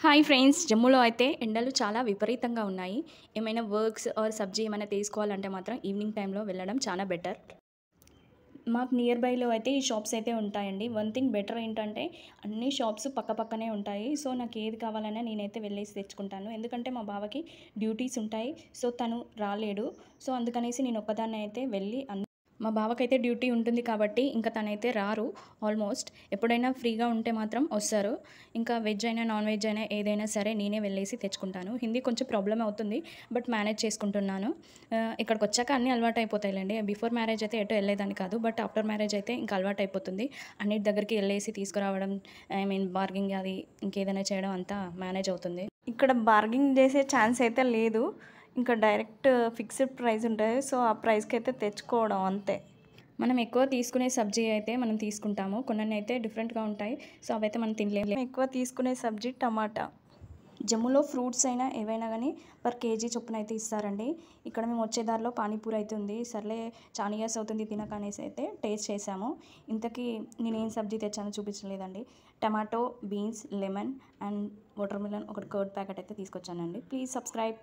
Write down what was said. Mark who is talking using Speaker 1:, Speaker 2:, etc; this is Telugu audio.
Speaker 1: హాయ్ ఫ్రెండ్స్, జమ్మూలో అయితే ఎండలు చాలా విపరీతంగా ఉన్నాయి. ఏమైనా వర్క్స్ ఆర్ సబ్జీ ఏమైనా తీసుకోవాలంటే మాత్రం ఈవినింగ్ టైంలో వెళ్ళడం చాలా బెటర్. మాకు నియర్ బైలో అయితే ఈ షాప్స్ అయితే ఉంటాయండి. వన్ థింగ్ బెటర్ ఏంటంటే అన్ని షాప్స్ పక్కపక్కనే ఉంటాయి. సో నాకు ఏది కావాలన్నా నేనైతే వెళ్ళేసి తెచ్చుకుంటాను. ఎందుకంటే మా బావకి డ్యూటీస్ ఉంటాయి. సో తను రాలేడు. సో అందుకనేసి నేను ఒక్కదాన్నే అయితే వెళ్ళి మా బావకైతే డ్యూటీ ఉంటుంది కాబట్టి ఇంకా తనైతే రారు. ఆల్మోస్ట్ ఎప్పుడైనా ఫ్రీగా ఉంటే మాత్రం వస్తారు. ఇంకా వెజ్ అయినా నాన్ వెజ్ అయినా ఏదైనా సరే నేనే వెళ్ళేసి తెచ్చుకుంటాను. హిందీ కొంచెం ప్రాబ్లం అవుతుంది, బట్ మేనేజ్ చేసుకుంటున్నాను. ఇక్కడికి వచ్చాక అన్నీ అలవాటు అయిపోతాయిలేండి. బిఫోర్ మ్యారేజ్ అయితే ఎటు వెళ్ళేదాన్ని కాదు, బట్ ఆఫ్టర్ మ్యారేజ్ అయితే ఇంకా అలవాటు అయిపోతుంది. అన్నిటి దగ్గరికి వెళ్ళేసి తీసుకురావడం, ఐ మీన్ బార్గింగ్ అది ఇంకేదైనా చేయడం అంతా మేనేజ్ అవుతుంది.
Speaker 2: ఇక్కడ బార్గింగ్ చేసే ఛాన్స్ అయితే లేదు. ఇంకా డైరెక్ట్ ఫిక్స్డ్ ప్రైస్ ఉంటుంది. సో ఆ ప్రైస్కి అయితే తెచ్చుకోవడం అంతే.
Speaker 1: మనం ఎక్కువ తీసుకునే సబ్జీ అయితే మనం తీసుకుంటాము. కొన్ని అయితే డిఫరెంట్గా ఉంటాయి. సో అవైతే మనం తినలేము.
Speaker 2: ఎక్కువ తీసుకునే సబ్జీ టమాటా.
Speaker 1: జమ్ములో ఫ్రూట్స్ అయినా ఏవైనా కానీ పర్ కేజీ చొప్పున అయితే ఇస్తారండి. ఇక్కడ మేము వచ్చే దారిలో పానీపూరి అయితే ఉంది. సర్లే చాలా ఇయర్స్ అవుతుంది తినక అనేసి అయితే టేస్ట్ చేసాము. ఇంతకీ నేనేం సబ్జీ తెచ్చానో చూపించలేదండి. Tomato, beans, lemon and watermelon, ఒకటి కర్డ్ ప్యాకెట్ అయితే తీసుకొచ్చానండి. Please subscribe.